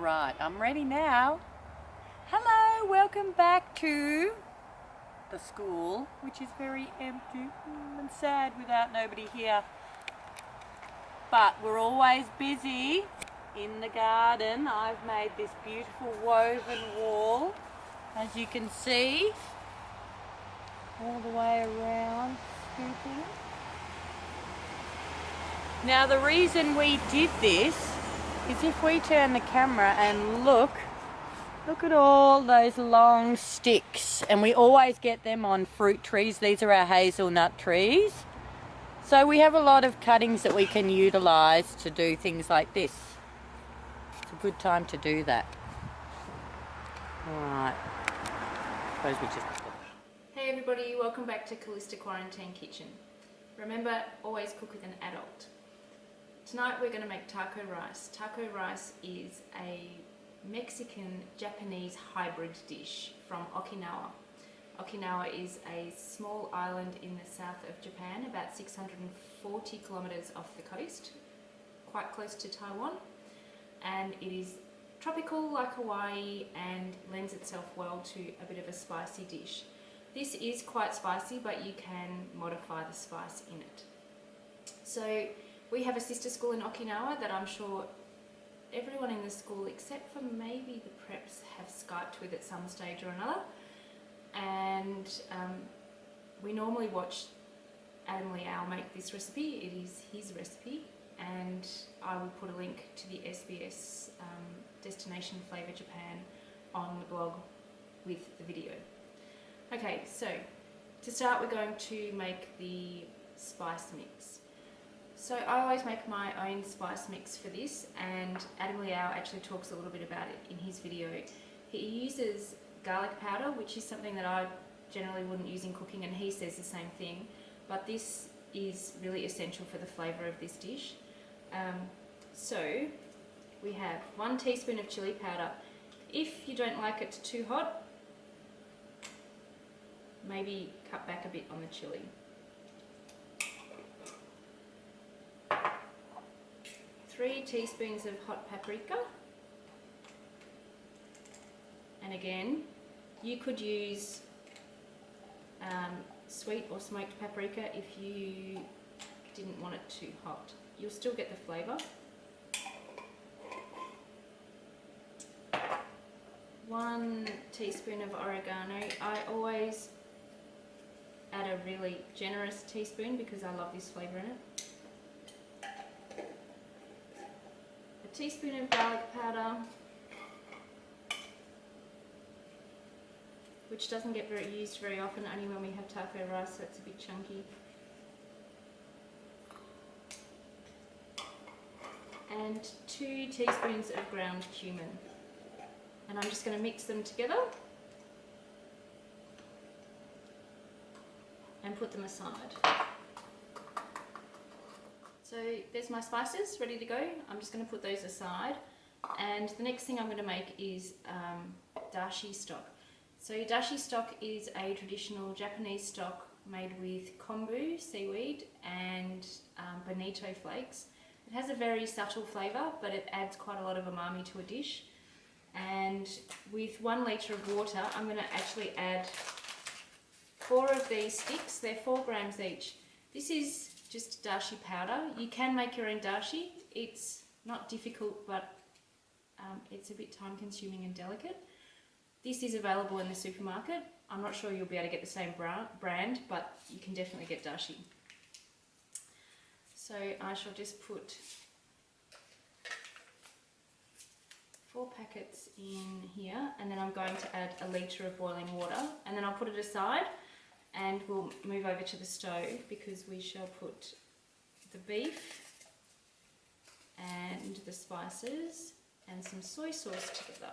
Right, I'm ready now. Hello, welcome back to the school, which is very empty and sad without nobody here. But we're always busy in the garden. I've made this beautiful woven wall, as you can see, all the way around, scooping. Now the reason we did this is if we turn the camera and look at all those long sticks, and we always get them on fruit trees. These are our hazelnut trees. So we have a lot of cuttings that we can utilise to do things like this. It's a good time to do that. Alright, suppose we just... Hey everybody, welcome back to Callista Quarantine Kitchen. Remember, always cook with an adult. Tonight we're going to make taco rice. Taco rice is a Mexican-Japanese hybrid dish from Okinawa. Okinawa is a small island in the south of Japan, about 640 kilometers off the coast, quite close to Taiwan, and it is tropical like Hawaii and lends itself well to a bit of a spicy dish. This is quite spicy, but you can modify the spice in it. So we have a sister school in Okinawa that I'm sure everyone in the school, except for maybe the preps, have Skyped with at some stage or another. And we normally watch Adam Liaw make this recipe. It is his recipe, and I will put a link to the SBS Destination Flavour Japan on the blog with the video. Okay, so to start we're going to make the spice mix. So I always make my own spice mix for this, and Adam Liaw actually talks a little bit about it in his video. He uses garlic powder, which is something that I generally wouldn't use in cooking, and he says the same thing, but this is really essential for the flavour of this dish. So we have 1 teaspoon of chili powder. If you don't like it too hot, maybe cut back a bit on the chili. 3 teaspoons of hot paprika, and again you could use sweet or smoked paprika if you didn't want it too hot. You'll still get the flavour. 1 teaspoon of oregano. I always add a really generous teaspoon because I love this flavour in it. A teaspoon of garlic powder, which doesn't get used very often, only when we have taco rice, so it's a bit chunky. And 2 teaspoons of ground cumin. And I'm just going to mix them together and put them aside. So there's my spices ready to go. I'm just going to put those aside, and the next thing I'm going to make is dashi stock. So dashi stock is a traditional Japanese stock made with kombu, seaweed, and bonito flakes. It has a very subtle flavour, but it adds quite a lot of umami to a dish. And with 1 litre of water, I'm going to actually add 4 of these sticks. They're 4 grams each. This is just dashi powder. You can make your own dashi. It's not difficult, but it's a bit time consuming and delicate. This is available in the supermarket. I'm not sure you'll be able to get the same brand, but you can definitely get dashi. So I shall just put 4 packets in here, and then I'm going to add 1 litre of boiling water, and then I'll put it aside and we'll move over to the stove because we shall put the beef and the spices and some soy sauce together.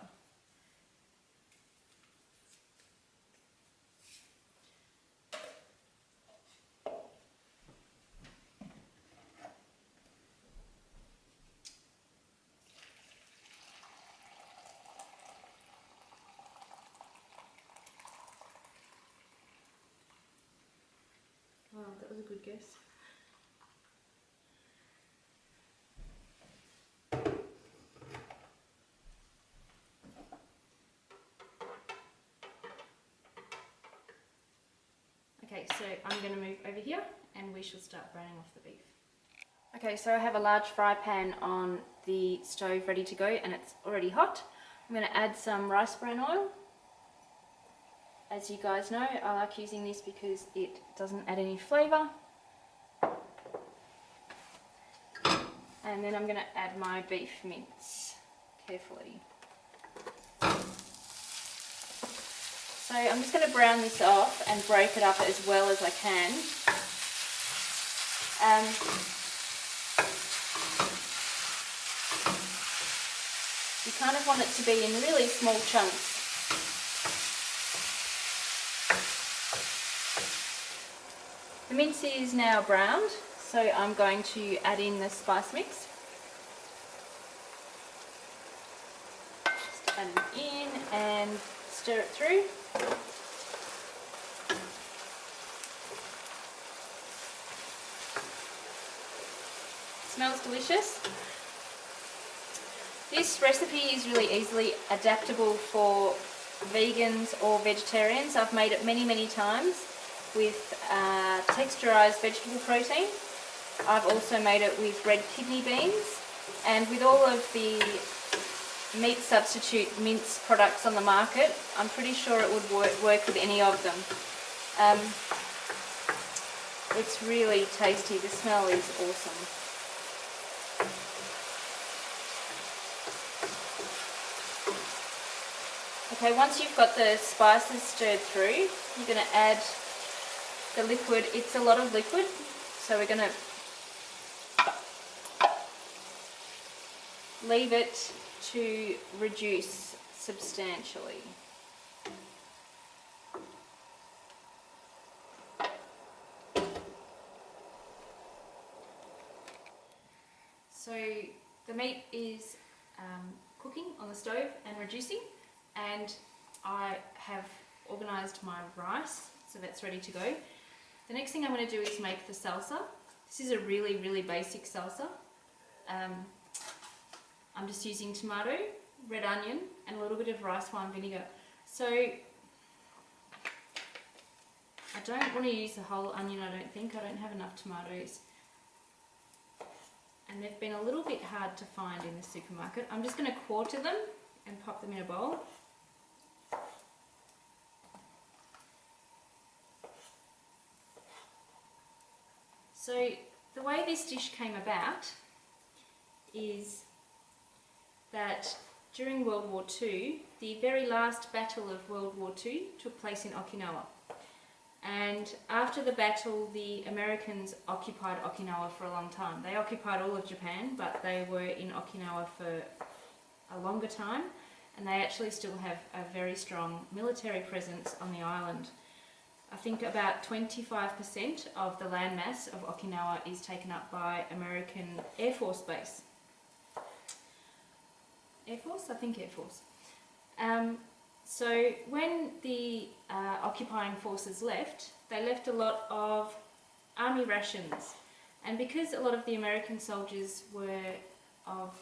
Wow, that was a good guess. so I'm going to move over here and we shall start browning off the beef. Okay, so I have a large fry pan on the stove ready to go and it's already hot. I'm going to add some rice bran oil. As you guys know, I like using this because it doesn't add any flavour. And then I'm going to add my beef mince carefully. So I'm just going to brown this off and break it up as well as I can. You kind of want it to be in really small chunks. The mince is now browned, so I'm going to add in the spice mix. Just add it in and stir it through. Smells delicious. This recipe is really easily adaptable for vegans or vegetarians. I've made it many times with texturized vegetable protein. I've also made it with red kidney beans, and with all of the meat substitute mince products on the market, I'm pretty sure it would work with any of them. It's really tasty. The smell is awesome. Okay, once you've got the spices stirred through, you're going to add the liquid. It's a lot of liquid, so we're going to leave it to reduce substantially. So the meat is cooking on the stove and reducing, and I have organised my rice, so that's ready to go. The next thing I'm going to do is make the salsa. This is a really basic salsa. I'm just using tomato, red onion, and a little bit of rice wine vinegar. So I don't want to use the whole onion, I don't think. I don't have enough tomatoes. And they've been a little bit hard to find in the supermarket. I'm just going to quarter them and pop them in a bowl. So the way this dish came about is that during World War II, the very last battle of World War II took place in Okinawa. And after the battle, the Americans occupied Okinawa for a long time. They occupied all of Japan, but they were in Okinawa for a longer time, and they actually still have a very strong military presence on the island. I think about 25% of the landmass of Okinawa is taken up by American Air Force Base. Air Force? I think Air Force. So when the occupying forces left, they left a lot of army rations. And because a lot of the American soldiers were of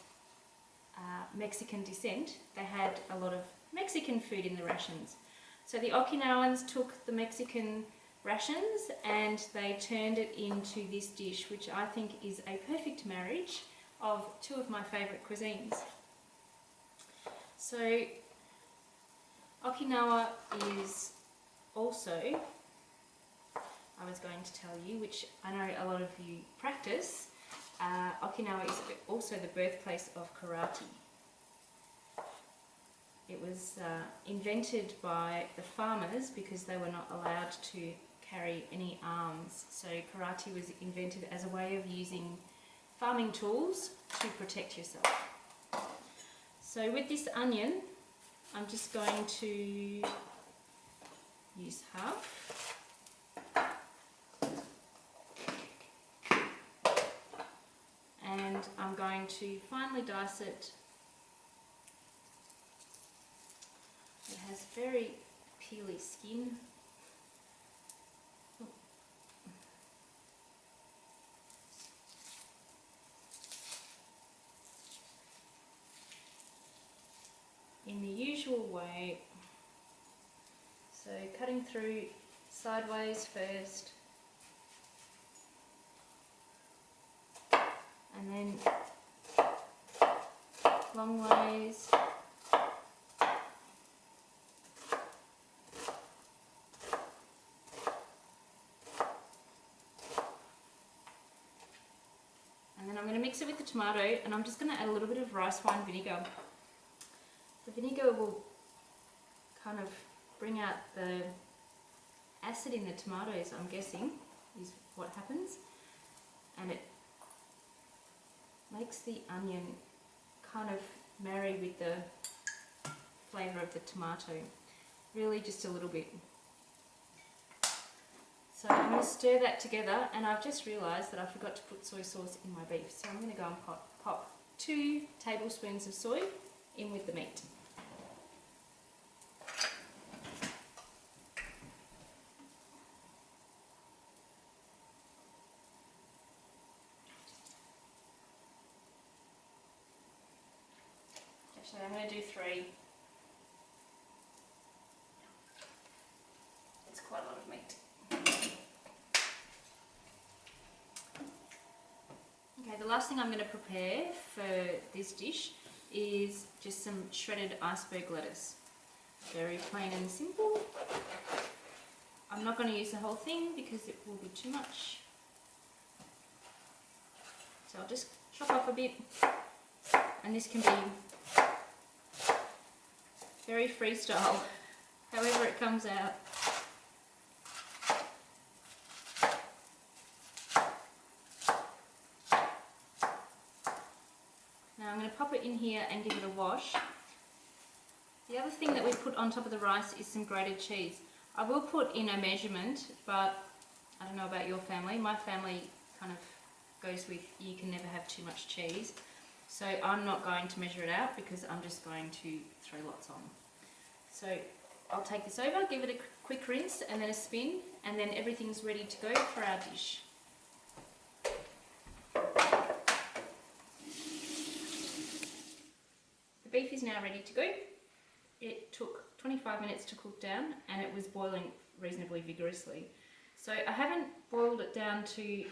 Mexican descent, they had a lot of Mexican food in the rations. So the Okinawans took the Mexican rations and they turned it into this dish, which I think is a perfect marriage of two of my favourite cuisines. So Okinawa is also, I was going to tell you, which I know a lot of you practice, Okinawa is also the birthplace of karate. It was invented by the farmers because they were not allowed to carry any arms. So karate was invented as a way of using farming tools to protect yourself. So with this onion, I'm just going to use half. And I'm going to finely dice it. It has very peely skin. In the usual way, so cutting through sideways first, and then long ways. And then I'm going to mix it with the tomato, and I'm just going to add a little bit of rice wine vinegar. The vinegar will kind of bring out the acid in the tomatoes, I'm guessing, is what happens. And it makes the onion kind of marry with the flavour of the tomato. Really just a little bit. So I'm going to stir that together, and I've just realised that I forgot to put soy sauce in my beef. So I'm going to go and pop 2 tablespoons of soy in with the meat. Actually, I'm going to do 3. It's quite a lot of meat. Okay, the last thing I'm going to prepare for this dish is just some shredded iceberg lettuce. Very plain and simple. I'm not going to use the whole thing because it will be too much. So I'll just chop off a bit, and this can be very freestyle, however it comes out. Now I'm going to pop it in here and give it a wash. The other thing that we put on top of the rice is some grated cheese. I will put in a measurement, but I don't know about your family. My family kind of goes with you can never have too much cheese. So I'm not going to measure it out because I'm just going to throw lots on. So I'll take this over, give it a quick rinse and then a spin, and then everything's ready to go for our dish. The beef is now ready to go. It took 25 minutes to cook down, and it was boiling reasonably vigorously. So I haven't boiled it down to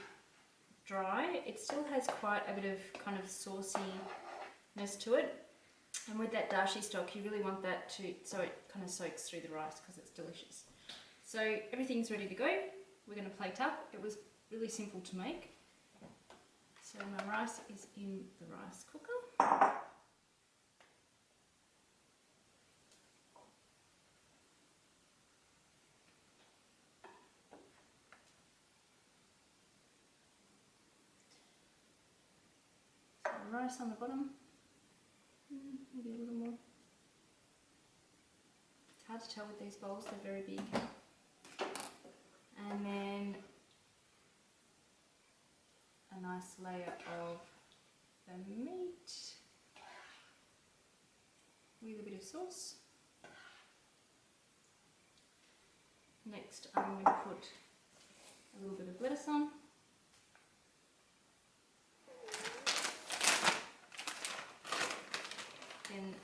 dry. It still has quite a bit of kind of sauciness to it. And with that dashi stock, you really want that so it kind of soaks through the rice because it's delicious. So everything's ready to go. We're going to plate up. It was really simple to make. So my rice is in the rice cooker. So rice on the bottom. Maybe a little more. It's hard to tell with these bowls, they're very big. And then a nice layer of the meat with a bit of sauce. Next I'm going to put a little bit of lettuce on. Then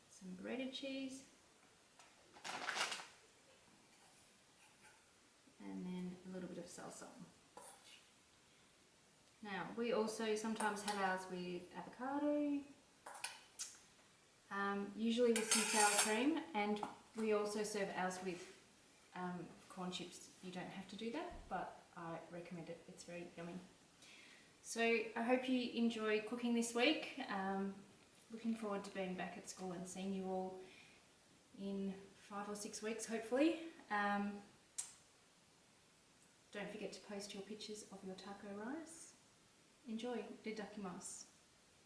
some grated cheese. And then a little bit of salsa. Now, we also sometimes have ours with avocado, usually with some sour cream, and we also serve ours with corn chips. You don't have to do that, but I recommend it. It's very yummy. So I hope you enjoy cooking this week. Looking forward to being back at school and seeing you all in 5 or 6 weeks, hopefully. Don't forget to post your pictures of your taco rice. Enjoy. Itadakimasu.